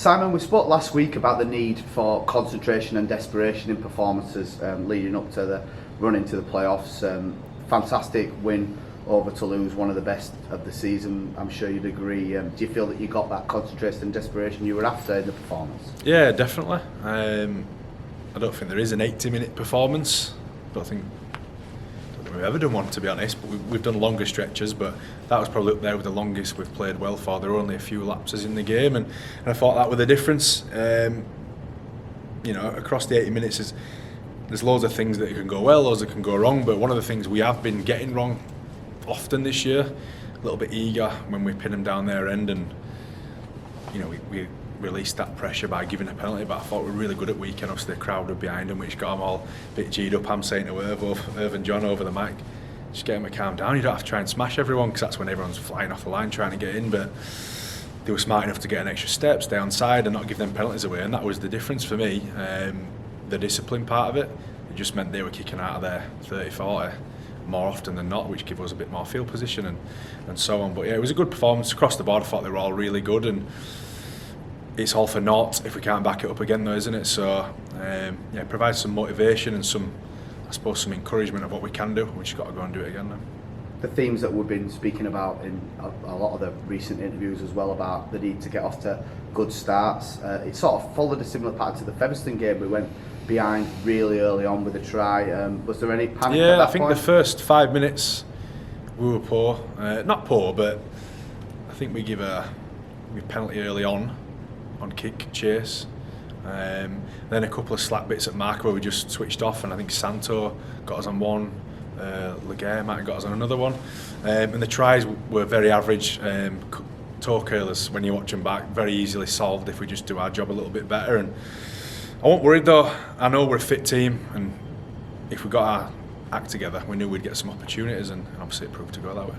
Simon, we spoke last week about the need for concentration and desperation in performances leading up to the run into the playoffs. Fantastic win over Toulouse, one of the best of the season. I'm sure you'd agree. Do you feel that you got that concentration and desperation you were after in the performance? Yeah, definitely. I don't think there is an 80-minute performance. I don't think we've ever done one, to be honest, but we've done longer stretches, but that was probably up there with the longest we've played well for. There were only a few lapses in the game, and I thought that was the difference. Across the 80 minutes, there's loads of things that can go well, loads that can go wrong, but one of the things we have been getting wrong often this year, a little bit eager when we pin them down their end, and we released that pressure by giving a penalty, but I thought we were really good at weekend. Obviously the crowd were behind them, which got them all a bit G'd up. I'm saying to Irv and John over the mic, just get them to calm down, you don't have to try and smash everyone, because that's when everyone's flying off the line trying to get in, but they were smart enough to get an extra step, stay on side and not give them penalties away, and that was the difference for me. The discipline part of it just meant they were kicking out of their 30-40 more often than not, which gave us a bit more field position and so on. But yeah, it was a good performance across the board. I thought they were all really good, and it's all for naught if we can't back it up again though, isn't it? So it provides some motivation and some encouragement of what we can do. We just got to go and do it again now. The themes that we've been speaking about in a lot of the recent interviews as well, about the need to get off to good starts. It sort of followed a similar pattern to the Featherstone game. We went behind really early on with a try. Was there any panic at that I think point? The first 5 minutes we were poor. Not poor, but I think we give a penalty early on kick chase. Then a couple of slack bits at mark where we just switched off, and I think Santo got us on one. Laguerre might have got us on another one, and the tries were very average. Toe curlers, when you watch them back, very easily solved if we just do our job a little bit better. And I wasn't worried though. I know we're a fit team, and if we got our act together, we knew we'd get some opportunities, and obviously it proved to go that way.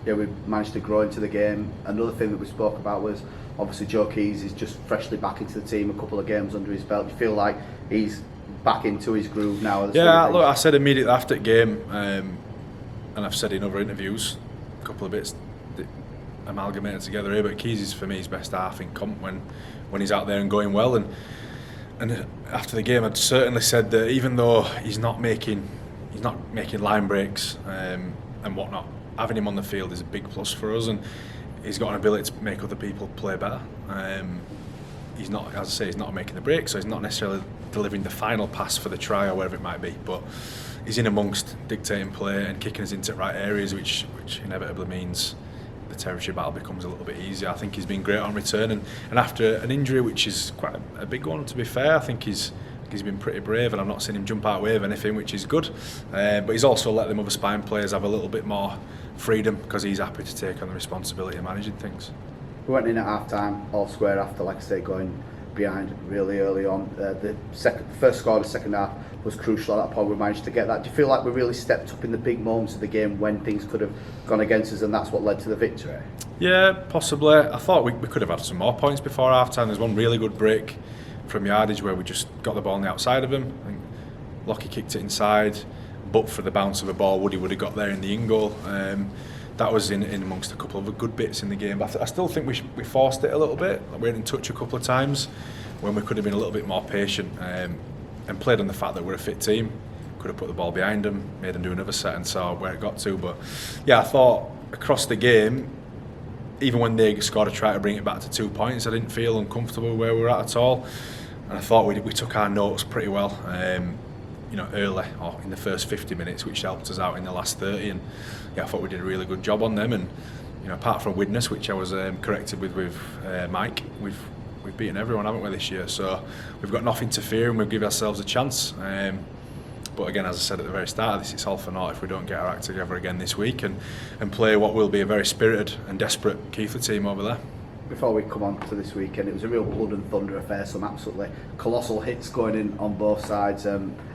Yeah, we managed to grow into the game. Another thing that we spoke about was obviously Joe Keys is just freshly back into the team, a couple of games under his belt. Do you feel like he's back into his groove now? Yeah, look, I said immediately after the game, and I've said in other interviews, a couple of bits that amalgamated together here, but Keys is for me his best half in comp when he's out there and going well. And after the game, I'd certainly said that even though he's not making line breaks and whatnot, having him on the field is a big plus for us, and he's got an ability to make other people play better. He's not, as I say, he's not making the break, so he's not necessarily delivering the final pass for the try or whatever it might be, but he's in amongst dictating play and kicking us into the right areas, which inevitably means the territory battle becomes a little bit easier. I think he's been great on return, and after an injury, which is quite a big one to be fair, I think he's been pretty brave, and I've not seen him jump out with anything, which is good. But he's also let them other spine players have a little bit more freedom, because he's happy to take on the responsibility of managing things. We went in at half time, all square after, like I say, going behind really early on. The first score of the second half was crucial at that point. We managed to get that. Do you feel like we really stepped up in the big moments of the game when things could have gone against us, and that's what led to the victory? Yeah, possibly. I thought we could have had some more points before half time. There's one really good break from yardage where we just got the ball on the outside of him. I think Lockie kicked it inside, but for the bounce of the ball, Woody would have got there in the in goal. That was in amongst a couple of good bits in the game, but I still think we forced it a little bit. We were in touch a couple of times when we could have been a little bit more patient, and played on the fact that we're a fit team. Could have put the ball behind them, made them do another set, and saw where it got to. But yeah, I thought across the game, even when they scored a try to bring it back to 2 points, I didn't feel uncomfortable where we were at all, and I thought we took our notes pretty well. Early or in the first 50 minutes, which helped us out in the last 30, and yeah, I thought we did a really good job on them. And apart from Widnes, which I was corrected with Mike, we've beaten everyone, haven't we, this year? So we've got nothing to fear, and we've given ourselves a chance. But again, as I said at the very start of this, it's all for naught if we don't get our act together again this week and play what will be a very spirited and desperate Keighley team over there. Before we come on to this weekend, it was a real blood and thunder affair, some absolutely colossal hits going in on both sides.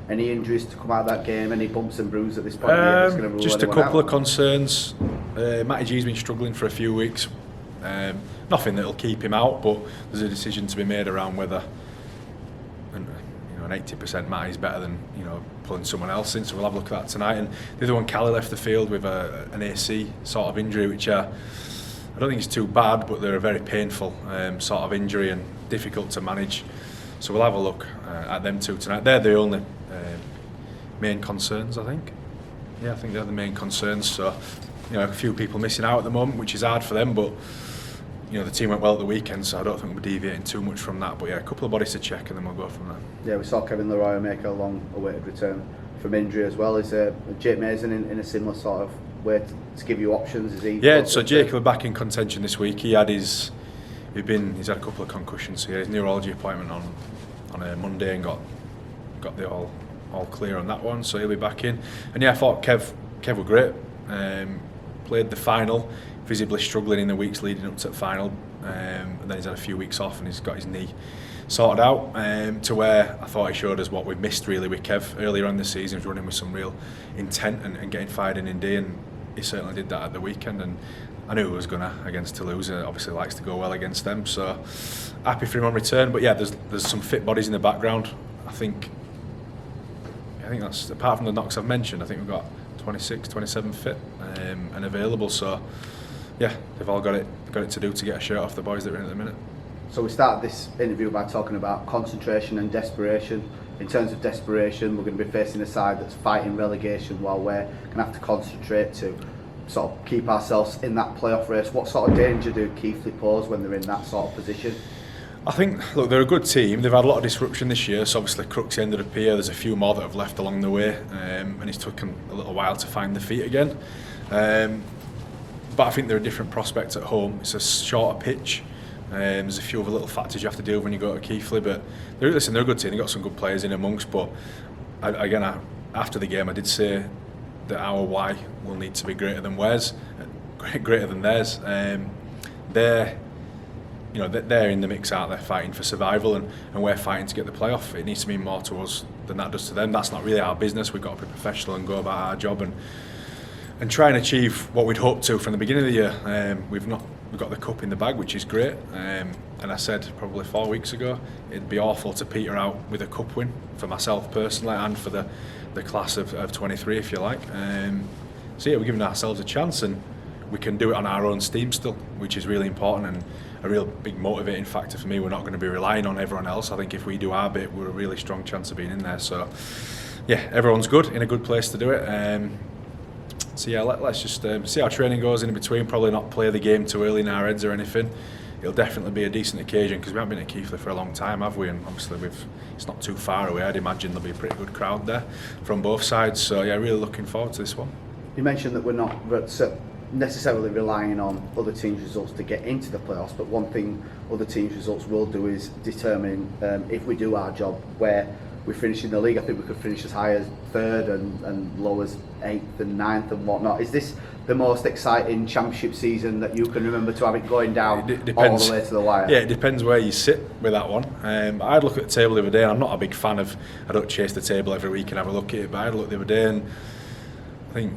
Any injuries to come out of that game? Any bumps and bruises at this point? Just a couple of concerns. Matty G's been struggling for a few weeks. Nothing that'll keep him out, but there's a decision to be made around whether an 80% Matty's better than pulling someone else in. So we'll have a look at that tonight. And the other one, Callie left the field with an AC sort of injury, which I don't think it's too bad, but they're a very painful sort of injury and difficult to manage. So we'll have a look at them two tonight. They're the only main concerns, I think. Yeah, I think they're the main concerns. So, a few people missing out at the moment, which is hard for them, but the team went well at the weekend, so I don't think we're deviating too much from that. But yeah, a couple of bodies to check, and then we'll go from there. Yeah, we saw Kevin Leroy make a long-awaited return from injury as well. Is Jake Mason in a similar sort of way to give you options? Is he? Yeah, so Jake will be back in contention this week. He's had a couple of concussions. So he had his neurology appointment on a Monday and got the all clear on that one, so he'll be back in. And yeah, I thought Kev were great. Played the final, visibly struggling in the weeks leading up to the final, and then he's had a few weeks off and he's got his knee sorted out, to where I thought he showed us what we've missed really with Kev earlier on this season. He was running with some real intent and getting fired in D, and he certainly did that at the weekend, and I knew he was gonna against Toulouse. Obviously likes to go well against them, so happy for him on return. But yeah, there's some fit bodies in the background. I think that's, apart from the knocks I've mentioned, I think we've got 26, 27 fit and available. So yeah, they've all got it to do to get a shirt off the boys that are in at the minute. So we started this interview by talking about concentration and desperation. In terms of desperation, we're going to be facing a side that's fighting relegation, while we're going to have to concentrate to sort of keep ourselves in that playoff race. What sort of danger do Keighley pose when they're in that sort of position? I think, look, they're a good team. They've had a lot of disruption this year, so obviously Crooks ended up here. There's a few more that have left along the way, and it's taken a little while to find their feet again. But I think they're a different prospect at home. It's a shorter pitch. There's a few other little factors you have to deal with when you go to Keighley, but they're a good team. They've got some good players in amongst, but after the game I did say that our why will need to be greater than theirs. They're in the mix, aren't they, fighting for survival, and we're fighting to get the playoff. It needs to mean more to us than that does to them. That's not really our business. We've got to be professional and go about our job and try and achieve what we'd hoped to from the beginning of the year. We've got the cup in the bag, which is great, and I said probably 4 weeks ago it'd be awful to peter out with a cup win for myself personally and for the class of 23, if you like. So yeah, we're giving ourselves a chance, and we can do it on our own steam still, which is really important and a real big motivating factor for me. We're not going to be relying on everyone else. I think if we do our bit, we're a really strong chance of being in there. So yeah, everyone's good, in a good place to do it. So yeah, let's just see how training goes in between. Probably not play the game too early in our heads or anything. It'll definitely be a decent occasion because we haven't been at Keighley for a long time, have we? And obviously it's not too far away. I'd imagine there'll be a pretty good crowd there from both sides. So yeah, really looking forward to this one. You mentioned that we're not necessarily relying on other teams' results to get into the playoffs, but one thing other teams' results will do is determine if we do our job, where we finish in the league. I think we could finish as high as 3rd and low as 8th and 9th and whatnot. Is this the most exciting championship season that you can remember to have it going down all the way to the wire? Yeah, it depends where you sit with that one. I'd look at the table the other day, and I'm not a big fan of, I don't chase the table every week and have a look at it, but I had a look the other day, and I think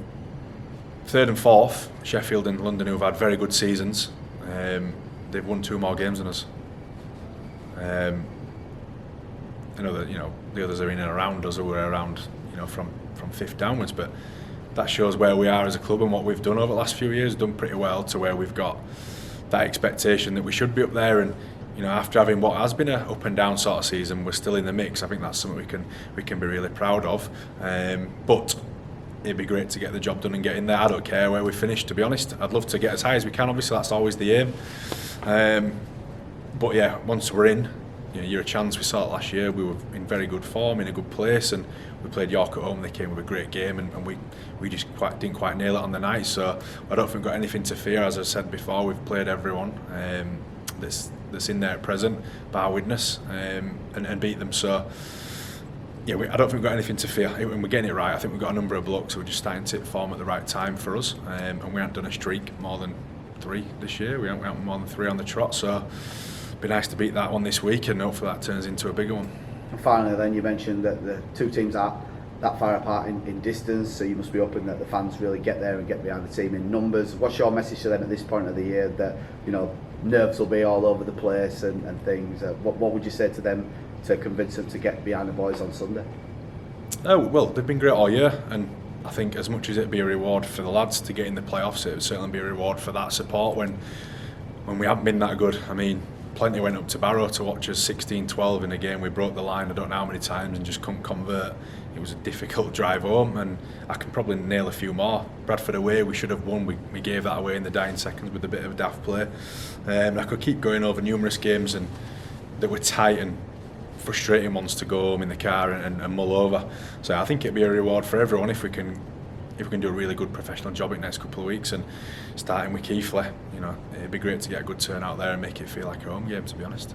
3rd and 4th, Sheffield and London, who have had very good seasons, they've won 2 more games than us. I know that the others are in and around us, or we're around from 5th downwards, but that shows where we are as a club and what we've done over the last few years. Done pretty well to where we've got that expectation that we should be up there, and after having what has been a up and down sort of season, we're still in the mix. I think that's something we can be really proud of. But it'd be great to get the job done and get in there. I don't care where we finish, to be honest. I'd love to get as high as we can. Obviously, that's always the aim. But yeah, once we're in, you're a chance. We saw it last year. We were in very good form, in a good place, and we played York at home. They came with a great game, and we just didn't quite nail it on the night. So I don't think we've got anything to fear. As I said before, we've played everyone that's in there at present, bar witness, and beat them. So yeah, I don't think we've got anything to fear. And we're getting it right. I think we've got a number of blokes who are just starting to form at the right time for us, and we haven't done a streak more than 3 this year. We haven't more than 3 on the trot. So be nice to beat that one this week, and hopefully that turns into a bigger one. And finally, then, you mentioned that the 2 teams are that far apart in distance, so you must be hoping that the fans really get there and get behind the team in numbers. What's your message to them at this point of the year? That nerves will be all over the place and things. What would you say to them to convince them to get behind the boys on Sunday? Oh well, they've been great all year, and I think as much as it'd be a reward for the lads to get in the playoffs, it would certainly be a reward for that support when we haven't been that good. I mean, plenty went up to Barrow to watch us 16-12 in a game. We broke the line I don't know how many times and just couldn't convert. It was a difficult drive home, and I can probably nail a few more. Bradford away, we should have won. We gave that away in the dying seconds with a bit of daft play. I could keep going over numerous games and that were tight and frustrating ones to go home in the car and mull over. So I think it'd be a reward for everyone if we can do a really good professional job in the next couple of weeks, and starting with Keighley, you know, it'd be great to get a good turnout there and make it feel like a home game, to be honest.